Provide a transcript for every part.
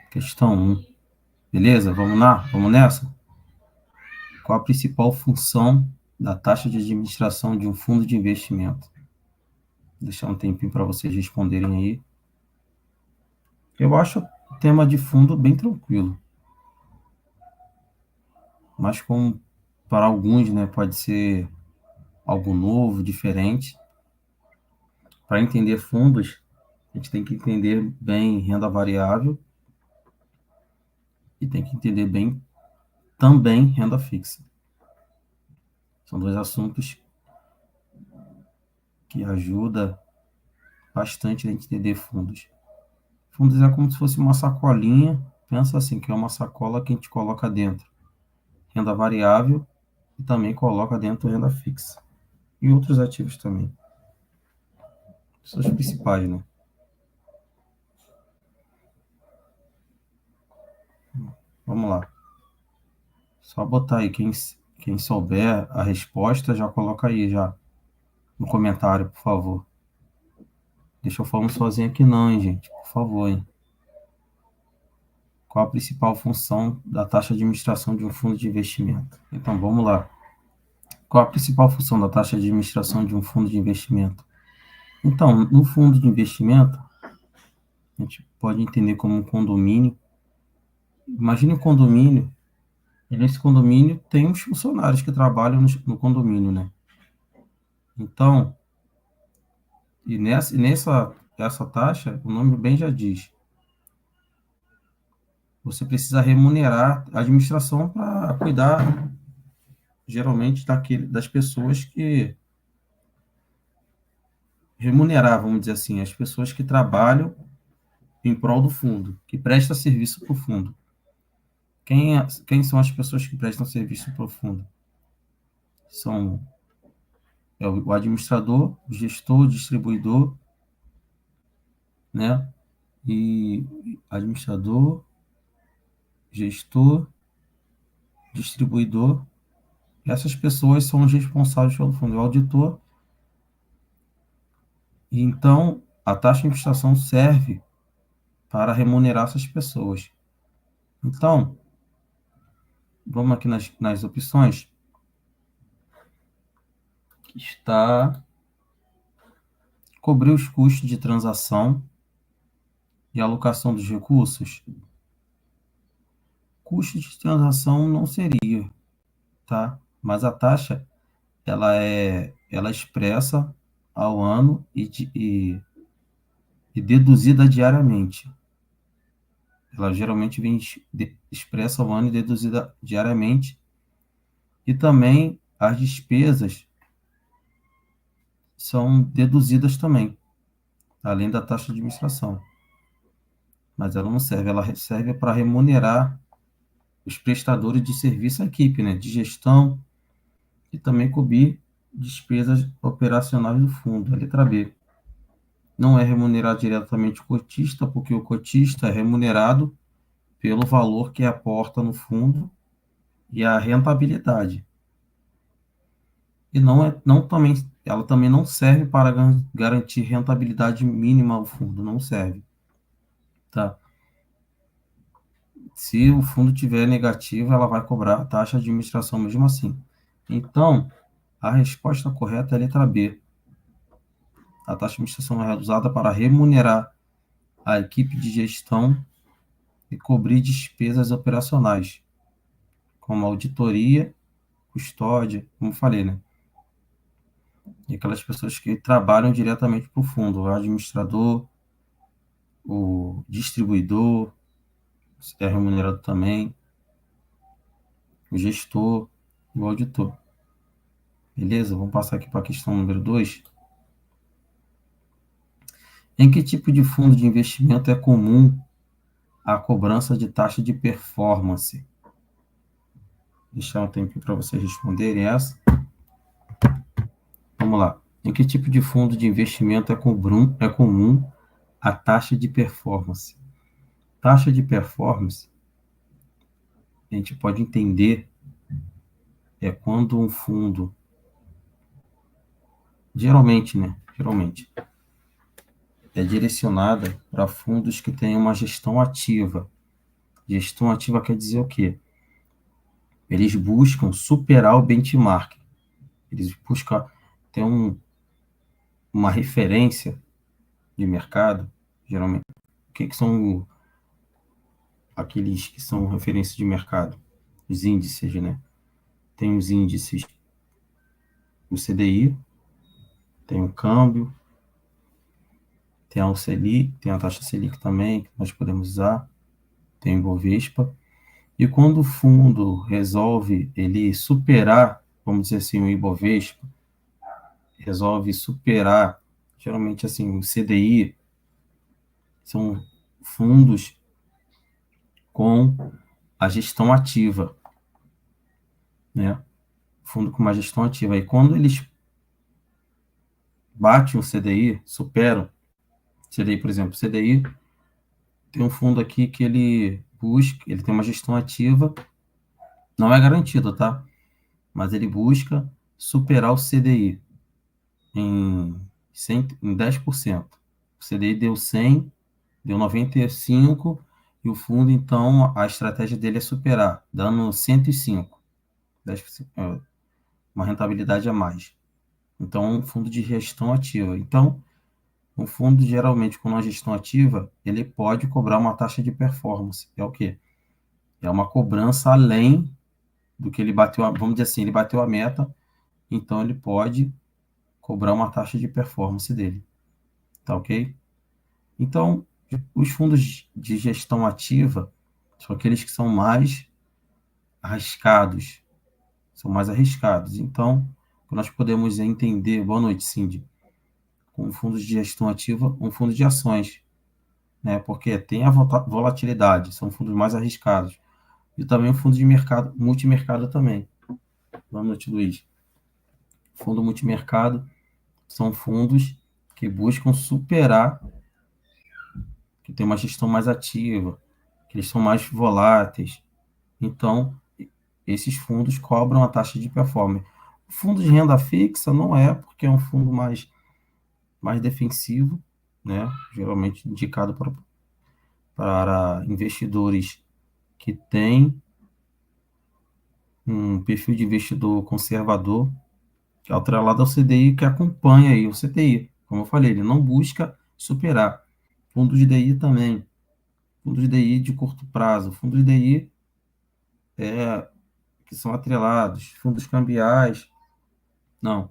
Questão 1. Beleza? Vamos lá? Vamos nessa? Qual a principal função da taxa de administração de um fundo de investimento? Vou deixar um tempinho para vocês responderem aí. Eu acho o tema de fundo bem tranquilo. Mas como para alguns, né, pode ser algo novo, diferente. Para entender fundos, a gente tem que entender bem renda variável e tem que entender bem também renda fixa. São dois assuntos que ajudam bastante a gente entender fundos. Fundos é como se fosse uma sacolinha, pensa assim, que é uma sacola que a gente coloca dentro renda variável e também coloca dentro renda fixa. E outros ativos também. São os principais, né? Vamos lá. Só botar aí, quem souber a resposta, já coloca aí já no comentário, por favor. Deixa eu falar sozinho aqui não, hein, gente? Por favor, hein? Qual a principal função da taxa de administração de um fundo de investimento? Então, vamos lá. Qual a principal função da taxa de administração de um fundo de investimento? Então, no fundo de investimento, a gente pode entender como um condomínio. Imagine um condomínio, e nesse condomínio tem uns funcionários que trabalham no condomínio, né? Então, essa taxa, o nome bem já diz, você precisa remunerar a administração para cuidar, geralmente, das pessoas que remunerar, vamos dizer assim, as pessoas que trabalham em prol do fundo, que prestam serviço para o fundo. Quem são as pessoas que prestam serviço para o fundo? São o administrador, o gestor, o distribuidor, né? E administrador, gestor, distribuidor. Essas pessoas são os responsáveis pelo fundo, o auditor. E então, a taxa de administração serve para remunerar essas pessoas. Então, vamos aqui nas opções. Está cobrir os custos de transação e alocação dos recursos. Custo de transação não seria, tá? Mas a taxa ela expressa ao ano e deduzida diariamente. Ela geralmente vem expressa ao ano e deduzida diariamente. E também as despesas são deduzidas também, além da taxa de administração. Mas ela não serve, ela serve para remunerar os prestadores de serviço à equipe, né, de gestão e também cobrir despesas operacionais do fundo, a letra B. Não é remunerado diretamente o cotista, porque o cotista é remunerado pelo valor que aporta no fundo e a rentabilidade. E ela também não serve para garantir rentabilidade mínima ao fundo, não serve, tá? Se o fundo tiver negativo, ela vai cobrar a taxa de administração mesmo assim. Então, a resposta correta é a letra B. A taxa de administração é usada para remunerar a equipe de gestão e cobrir despesas operacionais, como auditoria, custódia, como falei, né? E aquelas pessoas que trabalham diretamente para o fundo, o administrador, o distribuidor, é remunerado também, o gestor e o auditor. Beleza? Vamos passar aqui para a questão número 2. Em que tipo de fundo de investimento é comum a cobrança de taxa de performance? Vou deixar um tempinho para vocês responderem essa. Vamos lá. Em que tipo de fundo de investimento é comum a taxa de performance? Taxa de performance, a gente pode entender, é quando um fundo, geralmente, né? Geralmente, é direcionada para fundos que têm uma gestão ativa. Gestão ativa quer dizer o quê? Eles buscam superar o benchmark. Eles buscam ter uma referência de mercado, geralmente. O que são aqueles que são referência de mercado? Os índices, né? Tem os índices, o CDI, tem o câmbio, tem a Selic, tem a taxa Selic também, que nós podemos usar, tem o Ibovespa. E quando o fundo resolve ele superar, vamos dizer assim, o Ibovespa, resolve superar, geralmente assim, o CDI, são fundos com a gestão ativa, né? Fundo com uma gestão ativa. E quando eles batem o CDI, superam, CDI, por exemplo, CDI tem um fundo aqui que ele busca, ele tem uma gestão ativa, não é garantido, tá? Mas ele busca superar o CDI em, 100, em 10%. O CDI deu 100, deu 95, e o fundo, então, a estratégia dele é superar, dando 105, 10%, uma rentabilidade a mais. Então, um fundo de gestão ativa. Então, um fundo, geralmente, com uma gestão ativa, ele pode cobrar uma taxa de performance. É o quê? É uma cobrança além do que ele bateu, vamos dizer assim, ele bateu a meta, então ele pode cobrar uma taxa de performance dele. Tá ok? Então, os fundos de gestão ativa são aqueles que são mais arriscados. São mais arriscados. Então, nós podemos entender, boa noite, Cindy, com fundos de gestão ativa, um fundo de ações, né? Porque tem a volatilidade, são fundos mais arriscados. E também o fundo de mercado, multimercado também. Boa noite, Luiz. Fundo multimercado são fundos que buscam superar, que tem uma gestão mais ativa, que eles são mais voláteis. Então, esses fundos cobram a taxa de performance. O fundo de renda fixa não é, porque é um fundo mais defensivo, né? Geralmente indicado para investidores que têm um perfil de investidor conservador, que é atrelado ao CDI, que acompanha aí o CDI. Como eu falei, ele não busca superar. Fundo de DI também. Fundo de DI de curto prazo. Fundo de DI que são atrelados. Fundos cambiais. Não.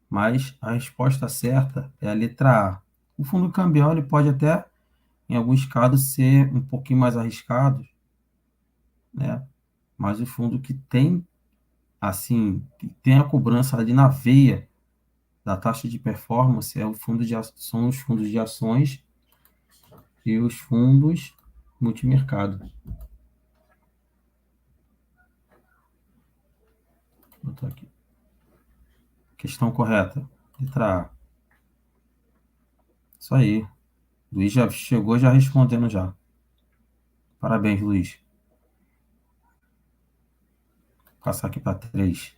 Mas a resposta certa é a letra A. O fundo cambial ele pode até, em alguns casos, ser um pouquinho mais arriscado, né? Mas o fundo que tem, assim, que tem a cobrança ali na veia da taxa de performance são os fundos de ações e os fundos multimercado. Vou botar aqui. Questão correta. Letra A. Isso aí. Luiz já chegou já respondendo já. Parabéns, Luiz. Vou passar aqui para 3.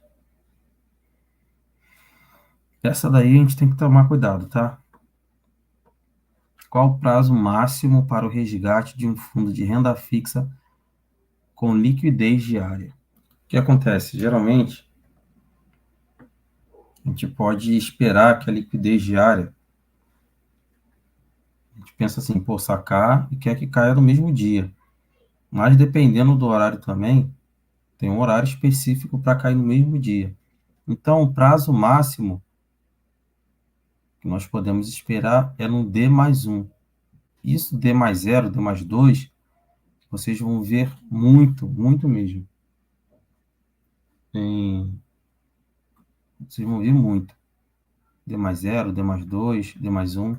Essa daí a gente tem que tomar cuidado, tá? Qual o prazo máximo para o resgate de um fundo de renda fixa com liquidez diária? O que acontece? Geralmente, a gente pode esperar que a liquidez diária, a gente pensa assim, pô, sacar e quer que caia no mesmo dia. Mas dependendo do horário também, tem um horário específico para cair no mesmo dia. Então, o prazo máximo que nós podemos esperar é no D mais um. Isso, D mais zero, D mais 2, vocês vão ver muito, muito mesmo. Vocês vão ver muito. D mais zero, D mais 2, D mais um.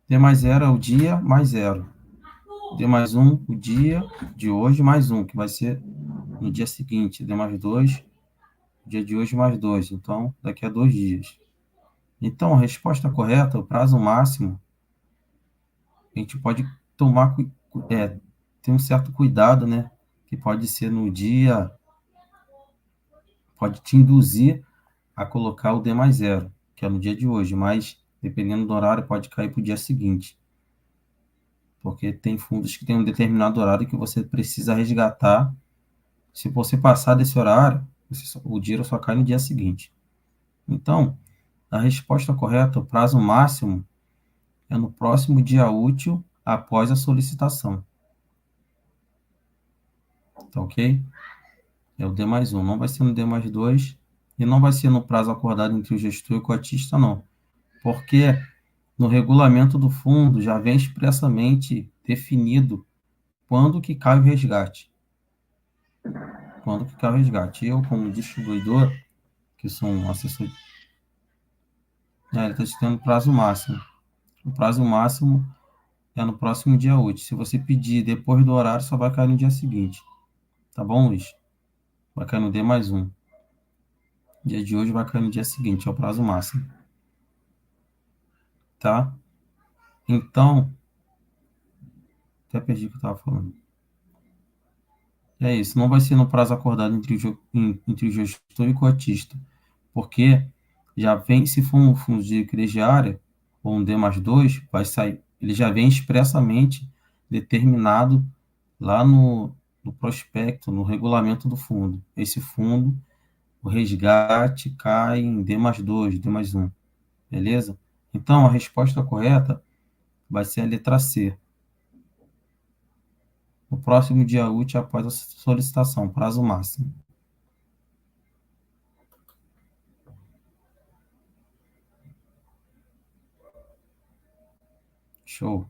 D mais zero é o dia mais zero. D mais um, o dia de hoje mais um, que vai ser no dia seguinte. D mais 2, dia de hoje mais 2. Então, daqui a 2 dias. Então, a resposta correta, o prazo máximo, a gente pode tomar, ter um certo cuidado, né? Que pode ser no dia, pode te induzir a colocar o D mais zero, que é no dia de hoje, mas Dependendo do horário, pode cair para o dia seguinte. Porque tem fundos que tem um determinado horário que você precisa resgatar. Se você passar desse horário, o dinheiro só cai no dia seguinte. Então, a resposta correta, o prazo máximo é no próximo dia útil após a solicitação. Tá ok? É o D mais um. Não vai ser no D mais dois e não vai ser no prazo acordado entre o gestor e o cotista, não. Porque no regulamento do fundo já vem expressamente definido quando que cai o resgate. Quando que cai o resgate. Eu, como distribuidor, que sou um assessor, ele está dizendo prazo máximo. O prazo máximo é no próximo dia útil. Se você pedir depois do horário, só vai cair no dia seguinte. Tá bom, Luiz? Vai cair no D mais um. Dia de hoje vai cair no dia seguinte, é o prazo máximo. Tá? Então, até perdi o que eu estava falando. É isso, não vai ser no prazo acordado entre o gestor e o cotista, porque já vem, se for um fundo de crediária, ou um D mais dois, vai sair, ele já vem expressamente determinado lá no prospecto, no regulamento do fundo. Esse fundo, o resgate cai em D mais dois, D mais um, beleza? Então, a resposta correta vai ser a letra C. No próximo dia útil após a solicitação, prazo máximo. Show.